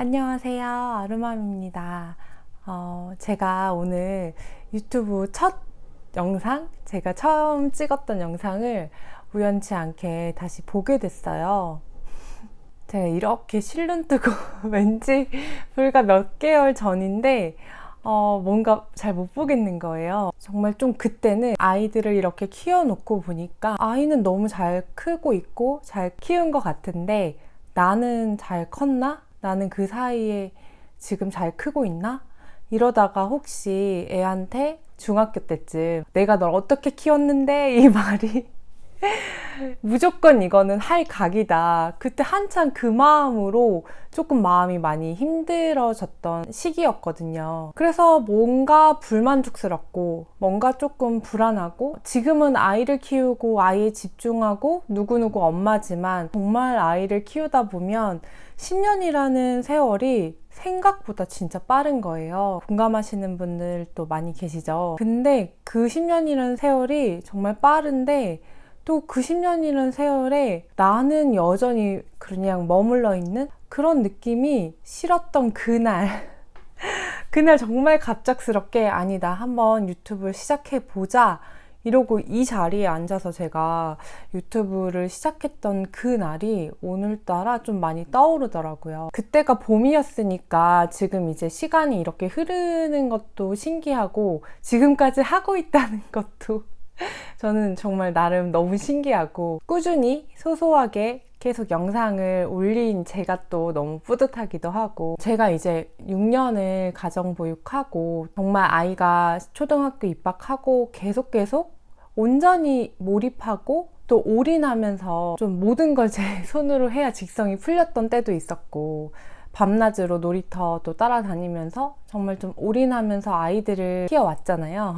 안녕하세요. 아르맘입니다. 제가 오늘 유튜브 첫 영상, 제가 처음 찍었던 영상을 우연치 않게 다시 보게 됐어요. 제가 이렇게 실눈 뜨고 왠지 불과 몇 개월 전인데 뭔가 잘 못 보겠는 거예요. 정말 좀 그때는 아이들을 이렇게 키워놓고 보니까 아이는 너무 잘 크고 있고 잘 키운 것 같은데 나는 잘 컸나? 나는 그 사이에 지금 잘 크고 있나? 이러다가 혹시 애한테 중학교 때쯤 내가 널 어떻게 키웠는데? 이 말이 무조건 이거는 할 각이다. 그때 한창 그 마음으로 조금 마음이 많이 힘들어졌던 시기였거든요. 그래서 뭔가 불만족스럽고 뭔가 조금 불안하고 지금은 아이를 키우고 아이에 집중하고 누구누구 엄마지만 정말 아이를 키우다 보면 10년이라는 세월이 생각보다 진짜 빠른 거예요. 공감하시는 분들도 많이 계시죠. 근데 그 10년이라는 세월이 정말 빠른데 또 그 10년이라는 세월에 나는 여전히 그냥 머물러 있는 그런 느낌이 싫었던 그날 그날 정말 갑작스럽게 아니다 한번 유튜브를 시작해보자 이러고 이 자리에 앉아서 제가 유튜브를 시작했던 그날이 오늘따라 좀 많이 떠오르더라고요. 그때가 봄이었으니까 지금 이제 시간이 이렇게 흐르는 것도 신기하고 지금까지 하고 있다는 것도 저는 정말 나름 너무 신기하고 꾸준히 소소하게 계속 영상을 올린 제가 또 너무 뿌듯하기도 하고 제가 이제 6년을 가정보육하고 정말 아이가 초등학교 입학하고 계속 온전히 몰입하고 또 올인하면서 좀 모든 걸 제 손으로 해야 직성이 풀렸던 때도 있었고 밤낮으로 놀이터도 따라다니면서 정말 좀 올인하면서 아이들을 키워왔잖아요.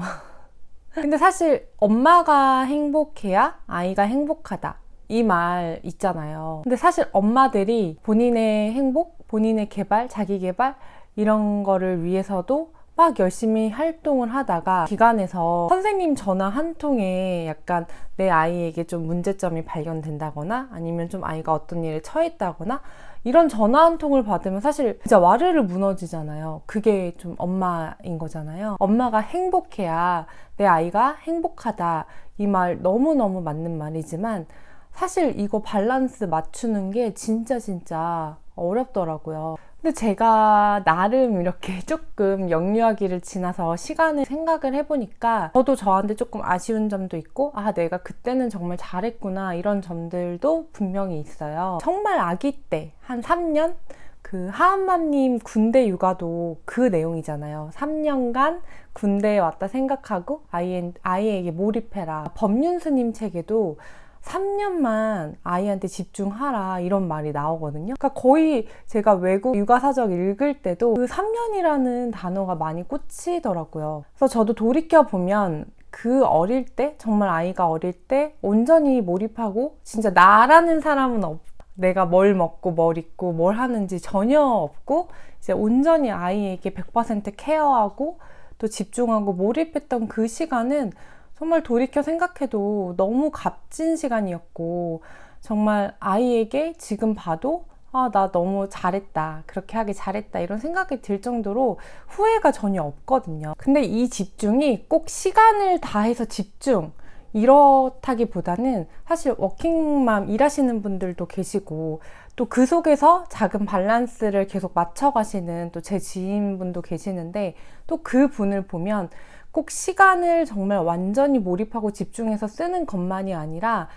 근데 사실 엄마가 행복해야 아이가 행복하다 이 말 있잖아요. 근데 사실 엄마들이 본인의 행복, 본인의 개발, 자기 개발 이런 거를 위해서도 막 열심히 활동을 하다가 기관에서 선생님 전화 한 통에 약간 내 아이에게 좀 문제점이 발견된다거나 아니면 좀 아이가 어떤 일에 처했다거나 이런 전화 한 통을 받으면 사실 진짜 와르르 무너지잖아요. 그게 좀 엄마인 거잖아요. 엄마가 행복해야 내 아이가 행복하다 이 말 너무너무 맞는 말이지만 사실 이거 밸런스 맞추는 게 진짜 어렵더라고요. 근데 제가 나름 이렇게 조금 영유아기를 지나서 시간을 생각을 해보니까 저도 저한테 조금 아쉬운 점도 있고 아 내가 그때는 정말 잘했구나 이런 점들도 분명히 있어요. 정말 아기 때 한 3년? 그 하한맘님 군대 육아도 그 내용이잖아요. 3년간 군대에 왔다 생각하고 아이에게 몰입해라. 법륜스님 책에도 3년만 아이한테 집중하라 이런 말이 나오거든요. 그러니까 거의 제가 외국 육아사적 읽을 때도 그 3년이라는 단어가 많이 꽂히더라고요. 그래서 저도 돌이켜보면 그 어릴 때 정말 아이가 어릴 때 온전히 몰입하고 진짜 나라는 사람은 내가 뭘 먹고 뭘 입고 뭘 하는지 전혀 없고 이제 온전히 아이에게 100% 케어하고 또 집중하고 몰입했던 그 시간은 정말 돌이켜 생각해도 너무 값진 시간이었고 정말 아이에게 지금 봐도 아, 나 너무 잘했다. 그렇게 하기 잘했다. 이런 생각이 들 정도로 후회가 전혀 없거든요. 근데 이 집중이 꼭 시간을 다해서 집중 이렇다기보다는 사실 워킹맘 일하시는 분들도 계시고 또 그 속에서 작은 밸런스를 계속 맞춰가시는 또 제 지인분도 계시는데 또 그 분을 보면 꼭 시간을 정말 완전히 몰입하고 집중해서 쓰는 것만이 아니라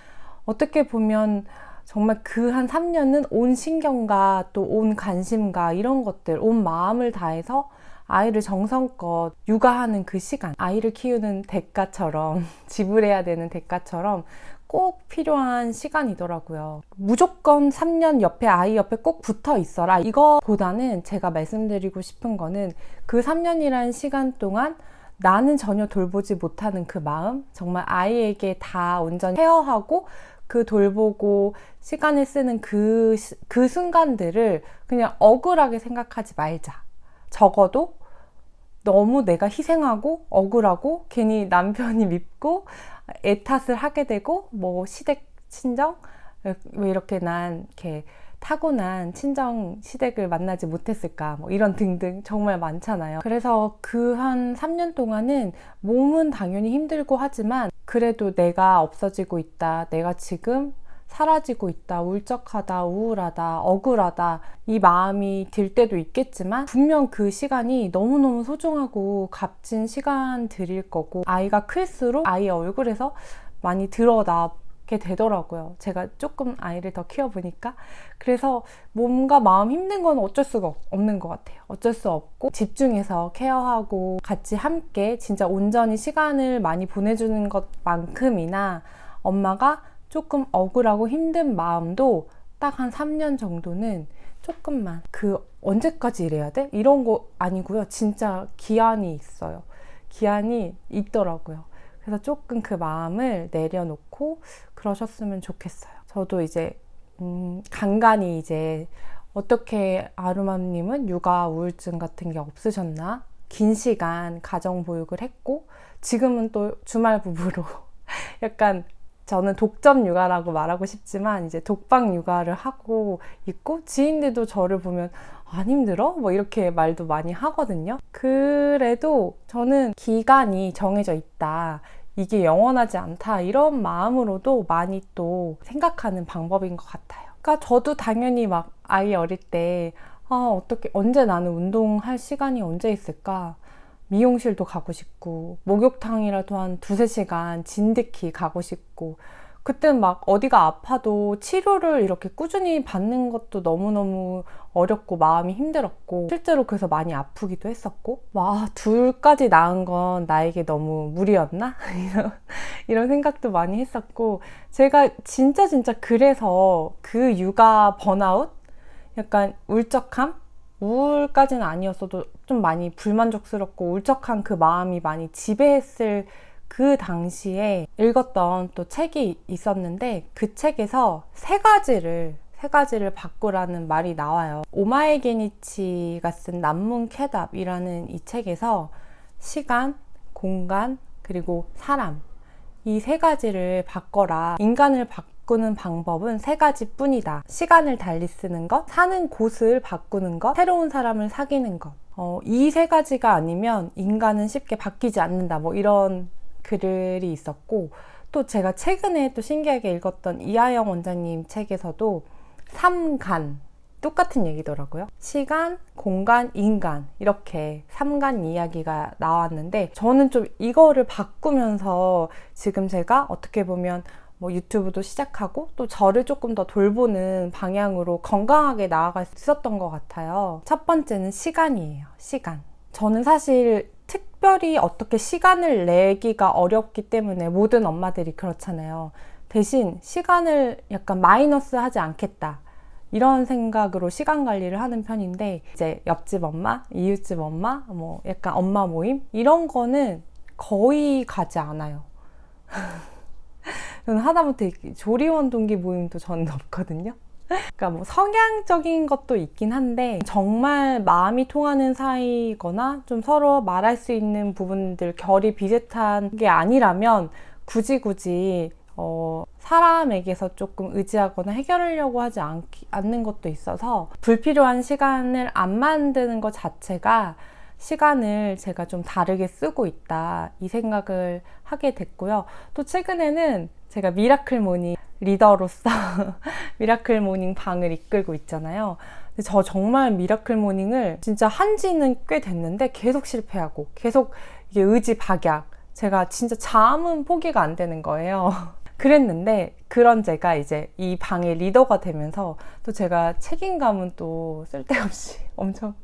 어떻게 보면 정말 그 한 3년은 온 신경과 또 온 관심과 이런 것들, 온 마음을 다해서 아이를 정성껏 육아하는 그 시간, 아이를 키우는 대가처럼 지불해야 되는 대가처럼 꼭 필요한 시간이더라고요. 무조건 3년 옆에 아이 옆에 꼭 붙어 있어라 이거보다는 제가 말씀드리고 싶은 거는 그 3년이라는 시간 동안 나는 전혀 돌보지 못하는 그 마음, 정말 아이에게 다 온전히 케어하고 그 돌보고 시간을 쓰는 그 순간들을 그냥 억울하게 생각하지 말자. 적어도 너무 내가 희생하고 억울하고 괜히 남편이 밉고 애 탓을 하게 되고 뭐 시댁 친정 왜 이렇게 난 이렇게 타고난 친정 시댁을 만나지 못했을까, 뭐 이런 등등 정말 많잖아요. 그래서 그 한 3년 동안은 몸은 당연히 힘들고 하지만 그래도 내가 없어지고 있다, 내가 지금 사라지고 있다, 울적하다, 우울하다, 억울하다, 이 마음이 들 때도 있겠지만 분명 그 시간이 너무너무 소중하고 값진 시간들일 거고, 아이가 클수록 아이 얼굴에서 많이 드러나게 되더라고요. 제가 조금 아이를 더 키워보니까. 그래서 몸과 마음 힘든 건 어쩔 수가 없는 것 같아요. 어쩔 수 없고 집중해서 케어하고 같이 함께 진짜 온전히 시간을 많이 보내주는 것만큼이나 엄마가 조금 억울하고 힘든 마음도 딱 한 3년 정도는 조금만, 그 언제까지 이래야 돼? 이런 거 아니고요. 진짜 기한이 있어요. 기한이 있더라고요. 그래서 조금 그 마음을 내려놓고 그러셨으면 좋겠어요. 저도 이제 간간히 이제 어떻게 아루맘님은 육아 우울증 같은 게 없으셨나? 긴 시간 가정보육을 했고 지금은 또 주말 부부로 약간, 저는 독점 육아라고 말하고 싶지만 이제 독방 육아를 하고 있고, 지인들도 저를 보면 안 힘들어? 뭐 이렇게 말도 많이 하거든요. 그래도 저는 기간이 정해져 있다, 이게 영원하지 않다, 이런 마음으로도 많이 또 생각하는 방법인 것 같아요. 그러니까 저도 당연히 막 아이 어릴 때 어떻게, 언제 나는 운동할 시간이 언제 있을까? 미용실도 가고 싶고, 목욕탕이라도 한 2~3시간 진득히 가고 싶고, 그땐 막 어디가 아파도 치료를 이렇게 꾸준히 받는 것도 너무너무 어렵고 마음이 힘들었고, 실제로 그래서 많이 아프기도 했었고, 와, 둘까지 낳은 건 나에게 너무 무리였나? 이런 생각도 많이 했었고, 제가 진짜 그래서 그 육아 번아웃? 약간 울적함? 우울까지는 아니었어도 좀 많이 불만족스럽고 울적한 그 마음이 많이 지배했을 그 당시에 읽었던 또 책이 있었는데, 그 책에서 세 가지를 바꾸라는 말이 나와요. 오마에 게니치가 쓴 남문 쾌답이라는 이 책에서 시간, 공간, 그리고 사람, 이 세 가지를 바꿔라. 인간을 바꾸는 방법은 세 가지뿐이다. 시간을 달리 쓰는 것, 사는 곳을 바꾸는 것, 새로운 사람을 사귀는 것. 이 세 가지가 아니면 인간은 쉽게 바뀌지 않는다. 뭐 이런 글이 있었고, 또 제가 최근에 또 신기하게 읽었던 이하영 원장님 책에서도 3간, 똑같은 얘기더라고요. 시간, 공간, 인간, 이렇게 3간 이야기가 나왔는데, 저는 좀 이거를 바꾸면서 지금 제가 어떻게 보면 뭐 유튜브도 시작하고 또 저를 조금 더 돌보는 방향으로 건강하게 나아갈 수 있었던 것 같아요. 첫 번째는 시간이에요. 시간. 저는 사실 특별히 어떻게 시간을 내기가 어렵기 때문에, 모든 엄마들이 그렇잖아요. 대신 시간을 약간 마이너스 하지 않겠다, 이런 생각으로 시간 관리를 하는 편인데, 이제 옆집 엄마, 이웃집 엄마, 뭐 약간 엄마 모임, 이런 거는 가지 않아요. 저는 하다못해 조리원 동기 모임도 저는 없거든요. 그러니까 뭐 성향적인 것도 있긴 한데, 정말 마음이 통하는 사이거나 좀 서로 말할 수 있는 부분들, 결이 비슷한 게 아니라면 굳이 사람에게서 조금 의지하거나 해결하려고 하지 않는 것도 있어서, 불필요한 시간을 안 만드는 것 자체가 시간을 제가 좀 다르게 쓰고 있다, 이 생각을 하게 됐고요. 또 최근에는 제가 미라클 모닝 리더로서 미라클 모닝 방을 이끌고 있잖아요. 근데 저 정말 미라클 모닝을 진짜 한지는 꽤 됐는데 계속 실패하고, 계속 이게 의지 박약, 제가 진짜 잠은 포기가 안 되는 거예요. 그랬는데, 그런 제가 이제 이 방의 리더가 되면서 또 제가 책임감은 또 쓸데없이 엄청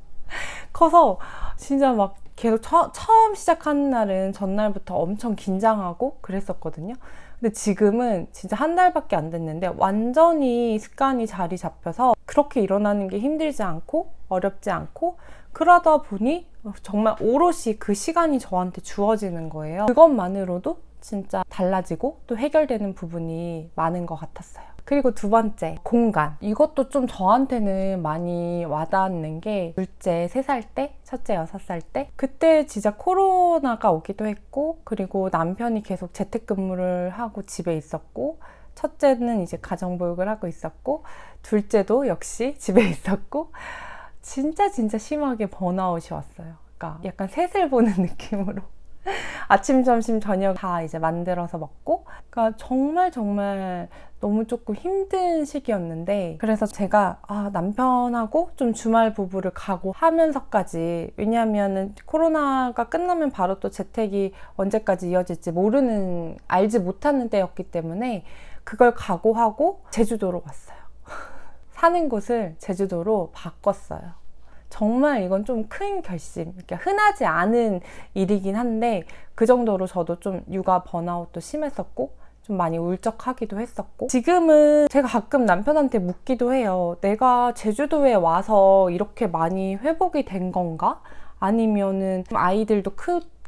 커서, 진짜 막 계속 처음 시작하는 날은 전날부터 엄청 긴장하고 그랬었거든요. 근데 지금은 진짜 한 달밖에 안 됐는데 완전히 습관이 자리 잡혀서 그렇게 일어나는 게 힘들지 않고 어렵지 않고, 그러다 보니 정말 오롯이 그 시간이 저한테 주어지는 거예요. 그것만으로도 진짜 달라지고 또 해결되는 부분이 많은 것 같았어요. 그리고 두 번째, 공간. 이것도 좀 저한테는 많이 와닿는 게, 둘째 3살 때, 첫째 6살 때, 그때 진짜 코로나가 오기도 했고, 그리고 남편이 계속 재택근무를 하고 집에 있었고, 첫째는 이제 가정보육을 하고 있었고, 둘째도 역시 집에 있었고, 진짜 심하게 번아웃이 왔어요. 그러니까 약간 셋을 보는 느낌으로 아침, 점심, 저녁 다 이제 만들어서 먹고, 그러니까 정말 너무 조금 힘든 시기였는데, 그래서 제가 남편하고 좀 주말 부부를 각오하면서까지, 왜냐하면은 코로나가 끝나면 바로 또 재택이 언제까지 이어질지 알지 못하는 때였기 때문에 그걸 각오하고 제주도로 왔어요. 사는 곳을 제주도로 바꿨어요. 정말 이건 좀 큰 결심, 그러니까 흔하지 않은 일이긴 한데, 그 정도로 저도 좀 육아 번아웃도 심했었고 좀 많이 울적하기도 했었고, 지금은 제가 가끔 남편한테 묻기도 해요. 내가 제주도에 와서 이렇게 많이 회복이 된 건가? 아니면은 아이들도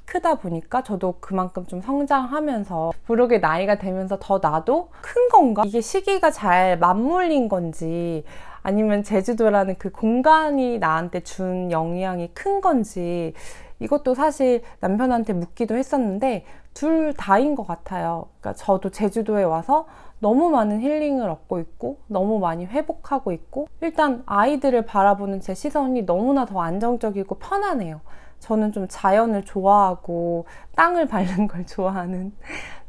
크다 보니까 저도 그만큼 좀 성장하면서 부록의 나이가 되면서 더 나도 큰 건가? 이게 시기가 잘 맞물린 건지, 아니면 제주도라는 그 공간이 나한테 준 영향이 큰 건지, 이것도 사실 남편한테 묻기도 했었는데 둘 다인 것 같아요. 그러니까 저도 제주도에 와서 너무 많은 힐링을 얻고 있고 너무 많이 회복하고 있고, 일단 아이들을 바라보는 제 시선이 너무나 더 안정적이고 편안해요. 저는 좀 자연을 좋아하고 땅을 밟는 걸 좋아하는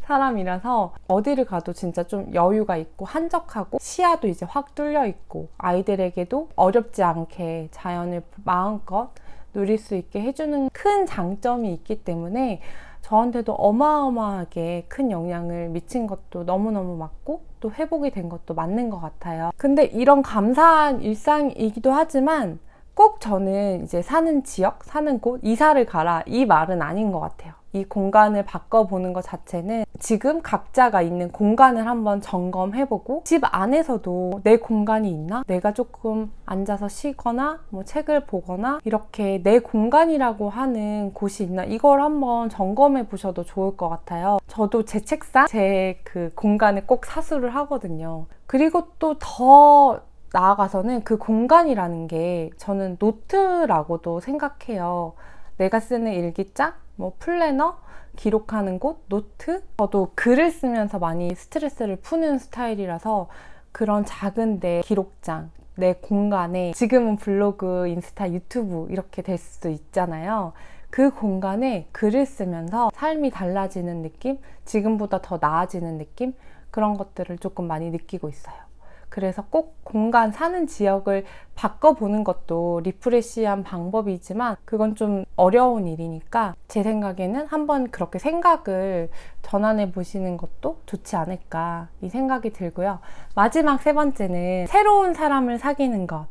사람이라서 어디를 가도 진짜 좀 여유가 있고 한적하고 시야도 이제 확 뚫려 있고, 아이들에게도 어렵지 않게 자연을 마음껏 누릴 수 있게 해주는 큰 장점이 있기 때문에 저한테도 어마어마하게 큰 영향을 미친 것도 너무너무 맞고, 또 회복이 된 것도 맞는 것 같아요. 근데 이런 감사한 일상이기도 하지만 꼭 저는 이제 사는 지역, 사는 곳, 이사를 가라, 이 말은 아닌 것 같아요. 이 공간을 바꿔보는 것 자체는 지금 각자가 있는 공간을 한번 점검해보고, 집 안에서도 내 공간이 있나? 내가 조금 앉아서 쉬거나 뭐 책을 보거나 이렇게 내 공간이라고 하는 곳이 있나? 이걸 한번 점검해 보셔도 좋을 것 같아요. 저도 제 책상, 제 그 공간을 꼭 사수를 하거든요. 그리고 또 더 나아가서는 그 공간이라는 게 저는 노트라고도 생각해요. 내가 쓰는 일기장, 뭐 플래너, 기록하는 곳, 노트. 저도 글을 쓰면서 많이 스트레스를 푸는 스타일이라서 그런 작은 내 기록장, 내 공간에, 지금은 블로그, 인스타, 유튜브 이렇게 될 수도 있잖아요. 그 공간에 글을 쓰면서 삶이 달라지는 느낌, 지금보다 더 나아지는 느낌, 그런 것들을 조금 많이 느끼고 있어요. 그래서 꼭 공간, 사는 지역을 바꿔보는 것도 리프레시한 방법이지만 그건 좀 어려운 일이니까 제 생각에는 한번 그렇게 생각을 전환해 보시는 것도 좋지 않을까, 이 생각이 들고요. 마지막 세 번째는 새로운 사람을 사귀는 것.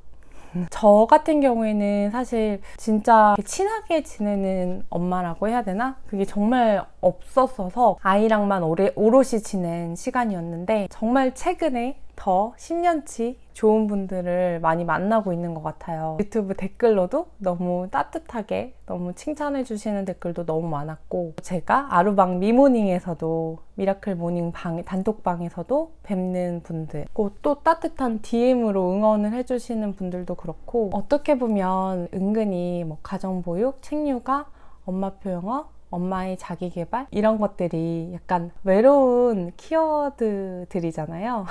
저 같은 경우에는 사실 진짜 친하게 지내는 엄마라고 해야 되나? 그게 정말 없었어서 아이랑만 오롯이 지낸 시간이었는데, 정말 최근에 더 10년치 좋은 분들을 많이 만나고 있는 것 같아요. 유튜브 댓글로도 너무 따뜻하게 너무 칭찬해 주시는 댓글도 너무 많았고, 제가 아루방 미모닝에서도, 미라클 모닝 단톡방에서도 뵙는 분들, 또 따뜻한 DM으로 응원을 해주시는 분들도 그렇고, 어떻게 보면 은근히 뭐 가정보육, 책육아, 엄마표 영어, 엄마의 자기개발, 이런 것들이 약간 외로운 키워드들이잖아요.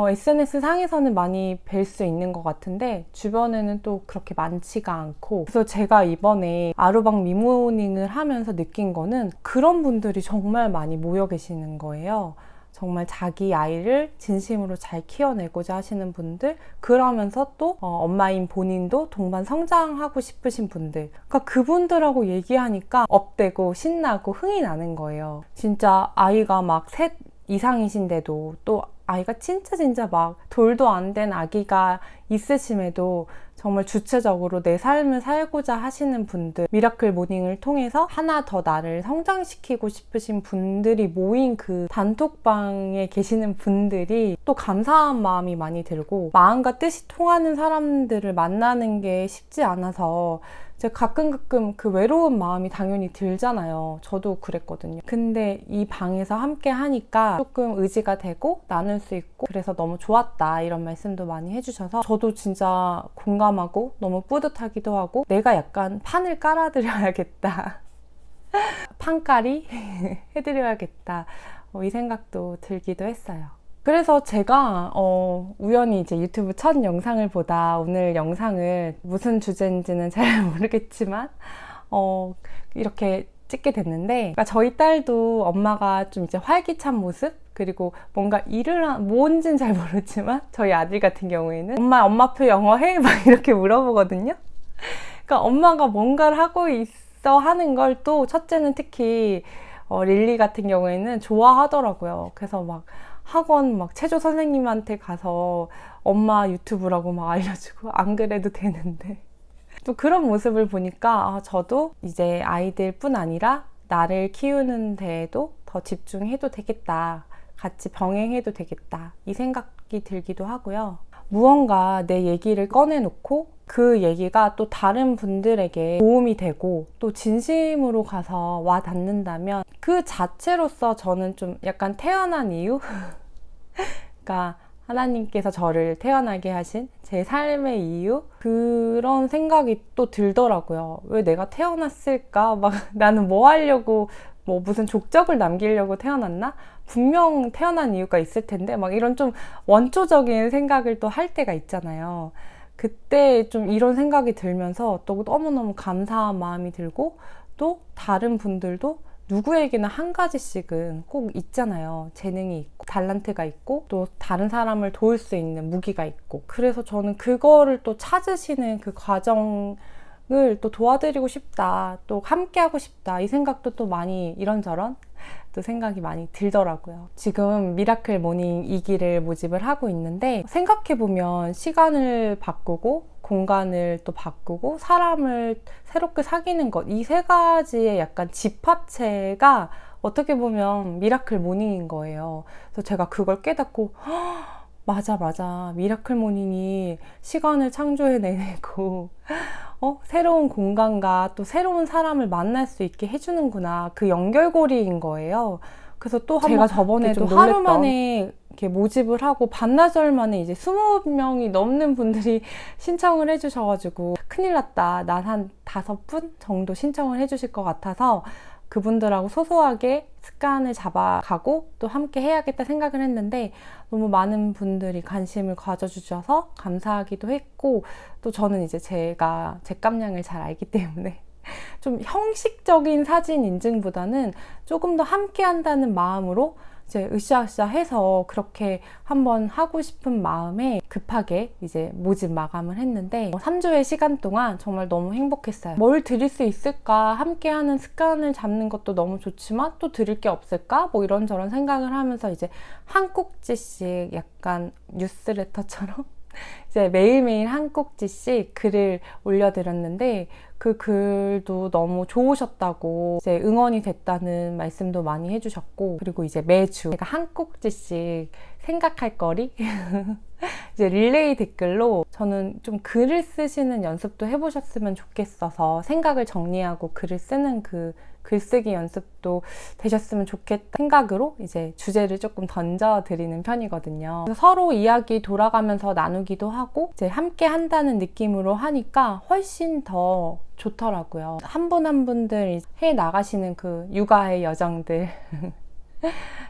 SNS 상에서는 많이 뵐 수 있는 것 같은데 주변에는 또 그렇게 많지가 않고, 그래서 제가 이번에 아루방 미모닝을 하면서 느낀 거는 그런 분들이 정말 많이 모여 계시는 거예요. 정말 자기 아이를 진심으로 잘 키워내고자 하시는 분들, 그러면서 또 엄마인 본인도 동반 성장하고 싶으신 분들, 그러니까 그분들하고 얘기하니까 업되고 신나고 흥이 나는 거예요. 진짜 아이가 막 셋 이상이신데도, 또 아이가 진짜 막 돌도 안 된 아기가 있으심에도 정말 주체적으로 내 삶을 살고자 하시는 분들, 미라클 모닝을 통해서 하나 더 나를 성장시키고 싶으신 분들이 모인 그 단톡방에 계시는 분들이 또 감사한 마음이 많이 들고, 마음과 뜻이 통하는 사람들을 만나는 게 쉽지 않아서 제가 가끔 그 외로운 마음이 당연히 들잖아요. 저도 그랬거든요. 근데 이 방에서 함께 하니까 조금 의지가 되고 나눌 수 있고, 그래서 너무 좋았다, 이런 말씀도 많이 해주셔서 저도 진짜 공감하고 너무 뿌듯하기도 하고, 내가 약간 판을 깔아드려야겠다. 판깔이 해드려야겠다, 이 생각도 들기도 했어요. 그래서 제가 우연히 이제 유튜브 첫 영상을 보다 오늘 영상을 무슨 주제인지는 잘 모르겠지만 이렇게 찍게 됐는데, 그러니까 저희 딸도 엄마가 좀 이제 활기찬 모습, 그리고 뭔가 일을 뭔지는 잘 모르지만 저희 아들 같은 경우에는 엄마표 영어 해? 막 이렇게 물어보거든요. 그러니까 엄마가 뭔가를 하고 있어 하는 걸 또 첫째는 특히 릴리 같은 경우에는 좋아하더라고요. 그래서 막 학원 막 체조 선생님한테 가서 엄마 유튜브라고 막 알려주고, 안 그래도 되는데. 또 그런 모습을 보니까 저도 이제 아이들뿐 아니라 나를 키우는 데에도 더 집중해도 되겠다, 같이 병행해도 되겠다, 이 생각이 들기도 하고요. 무언가 내 얘기를 꺼내놓고 그 얘기가 또 다른 분들에게 도움이 되고 또 진심으로 가서 와 닿는다면 그 자체로서 저는 좀 약간 태어난 이유? 그러니까 하나님께서 저를 태어나게 하신 제 삶의 이유? 그런 생각이 또 들더라고요. 왜 내가 태어났을까? 막 나는 뭐 하려고, 뭐 무슨 족적을 남기려고 태어났나? 분명 태어난 이유가 있을 텐데, 막 이런 좀 원초적인 생각을 또 할 때가 있잖아요. 그때 좀 이런 생각이 들면서 또 너무너무 감사한 마음이 들고, 또 다른 분들도 누구에게나 한 가지씩은 꼭 있잖아요. 재능이 있고 달란트가 있고 또 다른 사람을 도울 수 있는 무기가 있고, 그래서 저는 그거를 또 찾으시는 그 과정을 또 도와드리고 싶다, 또 함께하고 싶다, 이 생각도 또 많이 이런저런 또 생각이 많이 들더라고요. 지금 미라클 모닝 2기를 모집을 하고 있는데, 생각해보면 시간을 바꾸고 공간을 또 바꾸고 사람을 새롭게 사귀는 것, 이 세 가지의 약간 집합체가 어떻게 보면 미라클 모닝인 거예요. 그래서 제가 그걸 깨닫고 맞아, 미라클 모닝이 시간을 창조해내고 새로운 공간과 또 새로운 사람을 만날 수 있게 해주는구나, 그 연결고리인 거예요. 그래서 또 제가 저번에도 하루 만에 이렇게 모집을 하고 반나절 만에 이제 20명이 넘는 분들이 신청을 해주셔가지고 큰일 났다, 난 한 5분 정도 신청을 해주실 것 같아서 그분들하고 소소하게 습관을 잡아가고 또 함께 해야겠다 생각을 했는데, 너무 많은 분들이 관심을 가져주셔서 감사하기도 했고, 또 저는 이제 제가 제 깜냥을 잘 알기 때문에 좀 형식적인 사진 인증보다는 조금 더 함께 한다는 마음으로 이제 으쌰으쌰 해서 그렇게 한번 하고 싶은 마음에 급하게 이제 모집 마감을 했는데, 3주의 시간 동안 정말 너무 행복했어요. 뭘 드릴 수 있을까, 함께하는 습관을 잡는 것도 너무 좋지만 또 드릴 게 없을까, 뭐 이런저런 생각을 하면서 이제 한 꼭지씩 약간 뉴스레터처럼 이제 매일매일 한 꼭지씩 글을 올려드렸는데, 그 글도 너무 좋으셨다고 이제 응원이 됐다는 말씀도 많이 해주셨고, 그리고 이제 매주 제가 한 꼭지씩 생각할 거리 이제 릴레이 댓글로, 저는 좀 글을 쓰시는 연습도 해보셨으면 좋겠어서 생각을 정리하고 글을 쓰는 그 글쓰기 연습도 되셨으면 좋겠다 생각으로 이제 주제를 조금 던져드리는 편이거든요. 그래서 서로 이야기 돌아가면서 나누기도 하고 이제 함께 한다는 느낌으로 하니까 훨씬 더 좋더라고요. 한 분 한 분들 해 나가시는 그 육아의 여정들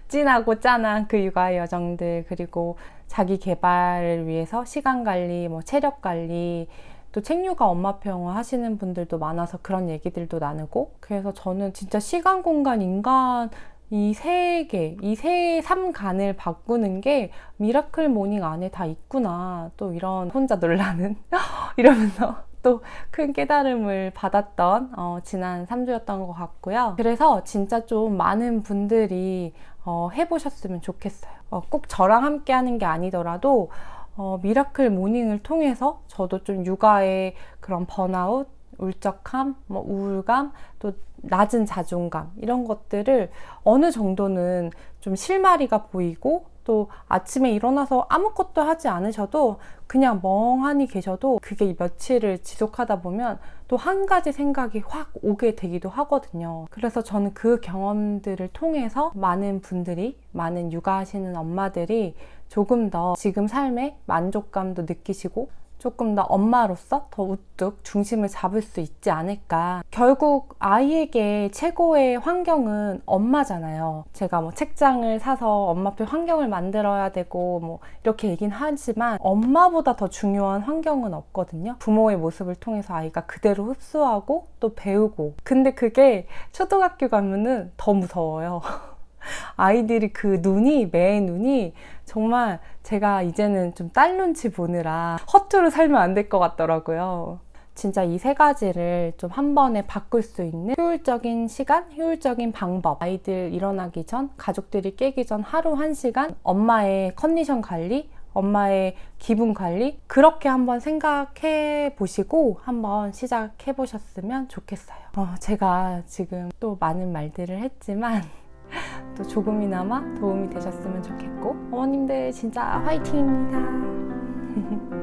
찐하고 짠한 그 육아의 여정들, 그리고 자기 개발을 위해서 시간 관리, 뭐 체력 관리, 또 책육아 엄마표 영어 하시는 분들도 많아서 그런 얘기들도 나누고, 그래서 저는 진짜 시간, 공간, 인간 이 세 개, 이 세 삼간을 바꾸는 게 미라클 모닝 안에 다 있구나, 또 이런 혼자 놀라는 이러면서 또 큰 깨달음을 받았던 지난 3주였던 것 같고요. 그래서 진짜 좀 많은 분들이 해보셨으면 좋겠어요. 꼭 저랑 함께 하는 게 아니더라도 미라클 모닝을 통해서 저도 좀 육아의 그런 번아웃, 울적함, 뭐 우울감, 또 낮은 자존감, 이런 것들을 어느 정도는 좀 실마리가 보이고, 또 아침에 일어나서 아무것도 하지 않으셔도 그냥 멍하니 계셔도 그게 며칠을 지속하다 보면 또 한 가지 생각이 확 오게 되기도 하거든요. 그래서 저는 그 경험들을 통해서 많은 분들이, 많은 육아하시는 엄마들이 조금 더 지금 삶의 만족감도 느끼시고 조금 더 엄마로서 더 우뚝 중심을 잡을 수 있지 않을까. 결국 아이에게 최고의 환경은 엄마잖아요. 제가 뭐 책장을 사서 엄마표 환경을 만들어야 되고 뭐 이렇게 얘기는 하지만 엄마보다 더 중요한 환경은 없거든요. 부모의 모습을 통해서 아이가 그대로 흡수하고 또 배우고. 근데 그게 초등학교 가면은 더 무서워요. 아이들이 그 눈이, 매 눈이 정말 제가 이제는 좀 딸 눈치 보느라 허투루 살면 안 될 것 같더라고요. 진짜 이 세 가지를 좀 한 번에 바꿀 수 있는 효율적인 시간, 효율적인 방법. 아이들 일어나기 전, 가족들이 깨기 전 하루 1시간 엄마의 컨디션 관리, 엄마의 기분 관리, 그렇게 한번 생각해 보시고 한번 시작해 보셨으면 좋겠어요. 제가 지금 또 많은 말들을 했지만 또 조금이나마 도움이 되셨으면 좋겠고, 어머님들 진짜 화이팅입니다.